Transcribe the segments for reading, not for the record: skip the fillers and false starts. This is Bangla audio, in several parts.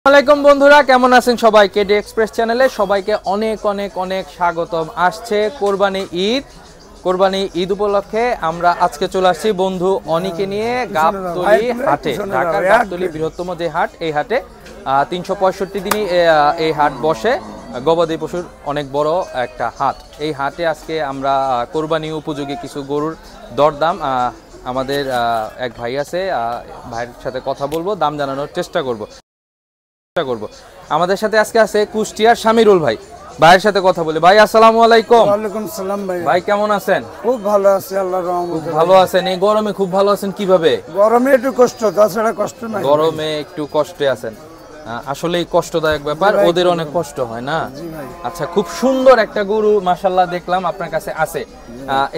আসসালামাইকুম বন্ধুরা, কেমন আছেন সবাই? কেডি এক্সপ্রেস চ্যানেলে সবাইকে অনেক অনেক অনেক স্বাগতম। আসছে কোরবানি ঈদ উপলক্ষে আমরা আজকে চলে আসছি বন্ধু অনিকে নিয়ে গাবতলী হাটে। ঢাকার গাবতলী বৃহত্তম যে হাট, এই হাটে 365 দিনই এই হাট বসে। গবাদি পশুর অনেক বড় একটা হাট। এই হাটে আজকে আমরা কোরবানি উপযোগী কিছু গরুর দরদাম, আমাদের এক ভাই আছে, ভাইয়ের সাথে কথা বলবো, দাম জানানোর চেষ্টা করব। আমাদের সাথে আজকে আছে কুষ্টিয়ার শামিরুল ভাই, ভাইয়ের সাথে কথা বলি। ভাই আসসালামু আলাইকুম। ওয়ালাইকুম সালাম ভাই। ভাই কেমন আছেন? খুব ভালো আছি আল্লাহর রহমতে। ভালো আছেন? এই গরমে খুব ভালো আছেন কিভাবে? গরমে একটু কষ্ট, তাছাড়া কষ্ট নাই। গরমে একটু কষ্টে আছেন, আসলেই কষ্টদায়ক ব্যাপার, ওদের অনেক কষ্ট হয় না? আচ্ছা, খুব সুন্দর একটা গরু মাশাআল্লাহ দেখলাম আপনার কাছে আছে।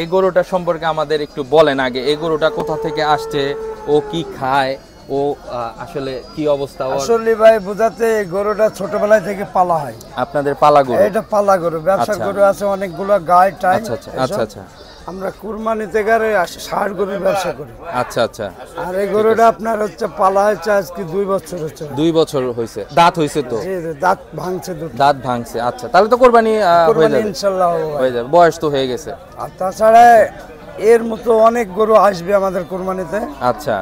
এই গরুটা সম্পর্কে আমাদের একটু বলেন আগে। এই গরুটা কোথা থেকে আসছে, ও কি খায়, ও আসলে কি অবস্থা? আসলে ভাই বুঝাতে, গরুটা ছোটবেলায় থেকে পালা হয়। আপনাদের পালা গরু? এটা পালা গরু, ব্যবসা গরু আছে অনেকগুলো, গায়ে টাই। আচ্ছা আচ্ছা আচ্ছা আচ্ছা। আমরা কুরবানিতে গারে 60 গরুর ব্যবসা করি। আচ্ছা আচ্ছা। আর এই গরুটা আপনার হচ্ছে পালা হচ্ছে আজকে 2 বছর হচ্ছে। 2 বছর হয়েছে? দাঁত হয়েছে তো? দাঁত ভাঙছে, দাঁত ভাঙছে। আচ্ছা, তাহলে তো কোরবানি হয়ে যাবে ইনশাআল্লাহ, হয়ে যাবে। বয়স তো হয়ে গেছে। আর তাছাড়া এর মতো অনেক গরু আসবে আমাদের কুরবানিতে। আচ্ছা,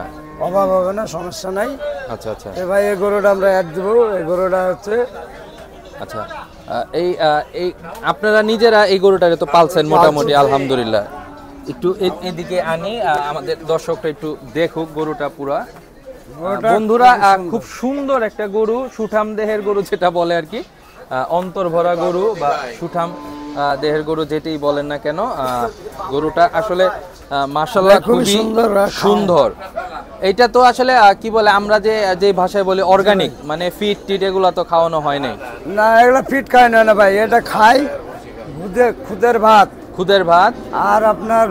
অভাব হবে না, সমস্যা নাই। আচ্ছা আচ্ছা। ভাই এই গরুটা আমরা অ্যাড দেবো। এই গরুটা হচ্ছে, আচ্ছা, এই আপনারা নিজেরা এই গরুটারে তো পালছেন মোটামুটি, আলহামদুলিল্লাহ। একটু এদিকে আনি, আমাদের দর্শকরা একটু দেখুক গরুটা পুরা। বন্ধুরা, খুব সুন্দর একটা গরু, সুঠাম দেহের গরু যেটা বলে আর কি, অন্তর ভরা গরু বা সুঠাম দেহের গরু যেটাই বলেন না কেন, গরুটা আসলে মাশাআল্লাহ খুবই সুন্দর। এইটা তো আসলে কি বলে, আমরা যে ভাষায় বলি অর্গানিক, মানে ফিট টিট এগুলো তো খাওয়ানো হয় নাই না? এগুলো ফিট খায় না ভাই, এটা খায় খুদের ভাত আর আপনার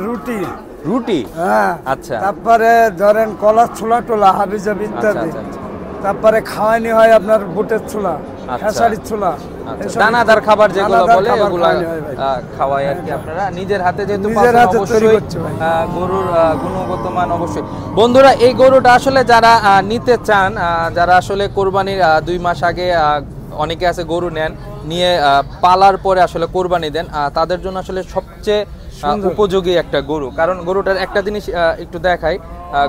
রুটি। হ্যাঁ, আচ্ছা। তারপরে ধরেন কলার ছোলা টোলা, হাবিজাবি ইত্যাদি। তারপরে খাওয়ানি হয় আপনার বুটের ছোলা, খেসারির ছোলা, দানাদার খাবার যেগুলো বলে ওগুলো খাওয়াই আর কি। আপনারা নিজের হাতে যেহেতু অবশ্যই গরুর গুণগত মান অবশ্যই। বন্ধুরা, এই গরুটা আসলে যারা নিতে চান, যারা আসলে কোরবানির 2 মাস আগে অনেকে আছে গরু নিয়ে পালার পরে আসলে কোরবানি দেন, তাদের জন্য আসলে সবচেয়ে উপযোগী একটা গরু। কারণ গরুটার একটা জিনিস একটু দেখাই,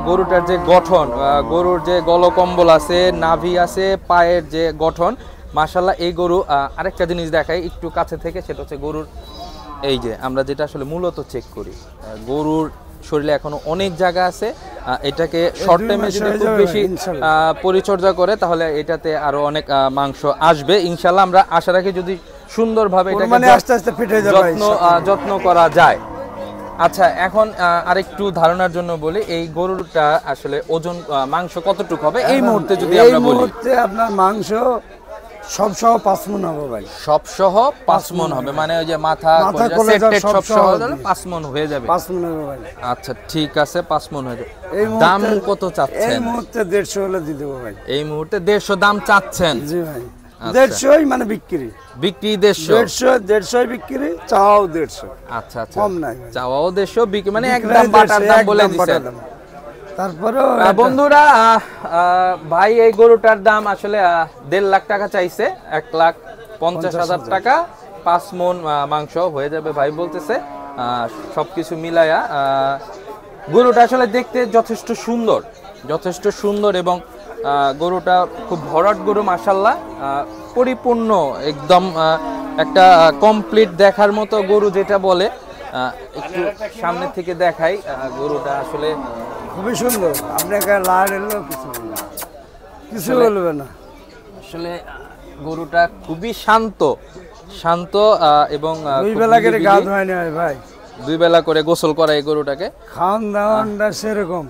গরুটার যে গঠন, গরুর যে গলকম্বল আছে, নাভি আছে, পায়ের যে গঠন, মাশাআল্লাহ। এই গরু আরেকটা জিনিস দেখাই একটু কাছে থেকে, সেটা হচ্ছে গরুর এই যে আমরা যেটা আসলে মূলত চেক করি, গরুর শরীরে এখনো অনেক জায়গা আছে। এটাকে শর্ট টাইমে যদি খুব বেশি পরিচর্যা করে তাহলে এটাতে আরো অনেক মাংস আসবে ইনশাআল্লাহ। আমরা আশা রাখি যদি সুন্দরভাবে এটাকে আস্তে আস্তে ফিট হয়ে যাবে, যত্ন করা যায়। আচ্ছা, এখন আরেকটু ধারণার জন্য বলি, এই গরুটা আসলে ওজন মাংস কতটুকু হবে এই মুহূর্তে যদি আমরা বলি? এই মুহূর্তে আপনার মাংস সব সহ 5 মণ হবে ভাই। সব সহ 5 মণ হবে, মানে ওই যে মাথা সেট সব সহ 5 মণ হয়ে যাবে। 5 মণ হবে ভাই। আচ্ছা, ঠিক আছে, 5 মণ হয়ে যাবে। দাম কত চাচ্ছেন? এই মুহূর্তে 150 হলে দিয়ে দেব ভাই। এই মুহূর্তে 150 দাম চাচ্ছেন? জি ভাই। 150 মানে বিক্রি 150 বিক্রি, চাও 150। আচ্ছা আচ্ছা, কম নাই, চাওয়াও 150, বিক্রি মানে একদম বাটার দাম বলে দিছেন। তারপরে বন্ধুরা, ভাই এই গরুটার দাম আসলে 1.5 লাখ টাকা চাইছে, 1,50,000 টাকা। 5 মণ মাংস হয়ে যাবে ভাই বলতেছে। সবকিছু মিলায়া গরুটা আসলে দেখতে যথেষ্ট সুন্দর এবং গরুটা খুব ভরাট গরু মাশাআল্লাহ, পরিপূর্ণ একদম একটা কমপ্লিট দেখার মতো গরু যেটা বলে। একটু সামনে থেকে দেখাই, গরুটা আসলে খুবই সুন্দর। আপনাকে লাল এলো কিছু বলবে না, আসলে গরুটা খুবই শান্ত এবং 2 বেলা করে গা ধোয় না ভাই, 2 বেলা করে গোসল করা এই গরুটাকে, খাওয়ান দাওয়ানটা সেরকম।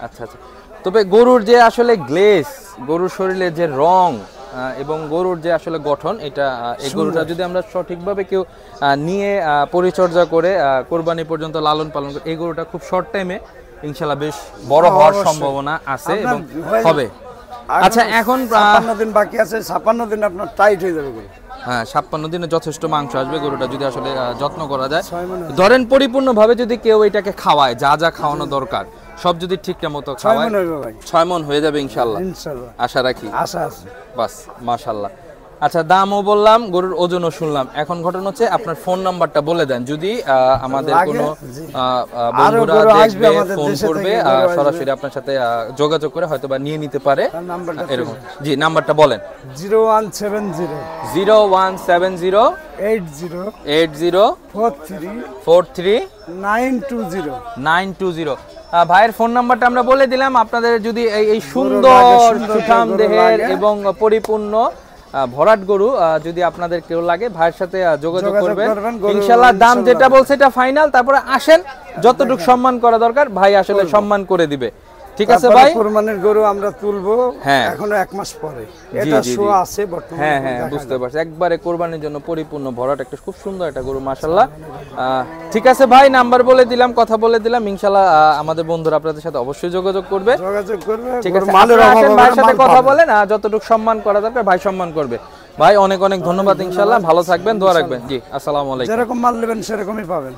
আচ্ছা আচ্ছা। তবে গরুর যে আসলে গ্লেজ, গরুর শরীরে যে রং এবং গরুর যে আসলে গঠন, এটা এই গরুটা যদি আমরা সঠিকভাবে কেউ নিয়ে পরিচর্যা করে কোরবানি পর্যন্ত লালন পালন করে, এই গরুটা খুব শর্ট টাইমে ইনশাআল্লাহ বেশ বড় হওয়ার সম্ভাবনা আছে এবং হবে। আচ্ছা, এখন 56 দিন বাকি আছে, 56 দিন আপনার টাইট হয়ে যাবে গরু। হ্যাঁ, 56 দিনে যথেষ্ট মাংস আসবে গরুটা যদি আসলে যত্ন করা যায়। ধরেন পরিপূর্ণভাবে যদি কেউ এটাকে খাওয়ায়, যা যা খাওয়ানো দরকার সব যদি ঠিকঠাক মতো 6 খাওয়ায় মণ হইবে ভাই 6 মণ হয়ে যাবে ইনশাআল্লাহ ইনশাআল্লাহ আশা রাখি আশা আছে বাস মাশাআল্লাহ আচ্ছা দামও বললাম গরুর ওজনও শুনলাম এখন ঘটনা হচ্ছে আপনার ফোন নাম্বারটা বলে দেন যদি আমাদের কোনো বন্ধুরা দেখবে ফোন করবে সরাসরি আপনার সাথে যোগাযোগ করে হয়তো বা নিয়ে নিতে পারে এরকম জি নাম্বারটা বলেন 0170 80 43 920 ভাইয়ের ফোন নাম্বারটা আমরা বলে দিলাম আপনাদের যদি এই সুন্দর সুঠাম দেহের এবং পরিপূর্ণ ভরাট গরু যদি আপনাদের কেউ লাগে ভাইয়ের সাথে যোগাযোগ করবেন ইনশাআল্লাহ দাম যেটা বলছে এটা ফাইনাল তারপরে আসেন যতটুকু সম্মান করা দরকার ভাই আসলে সম্মান করে দিবে ঠিক আছে ভাই কুরবানির গরু আমরা তুলবো এখনো 1 মাস পরে এটা শো আছে বর্তমানে হ্যাঁ বুঝতে পারছি একবারে কুরবানির জন্য পরিপূর্ণ ভরাট একটা খুব সুন্দর একটা গরু মাশাআল্লাহ ঠিক আছে ভাই নাম্বার বলে দিলাম কথা বলে দিলাম ইনশাআল্লাহ আমাদের বন্ধুরা আপনাদের সাথে অবশ্যই যোগাযোগ করবে ঠিক আছে ভাইয়ের সাথে কথা বলেন যতটুকু সম্মান করা দরকার ভাই সম্মান করবে ভাই অনেক অনেক ধন্যবাদ ইনশাআল্লাহ ভালো থাকবেন দোয়া রাখবেন জি আসসালামু আলাইকুম যেরকম মাল নেবেন সেরকমই পাবেন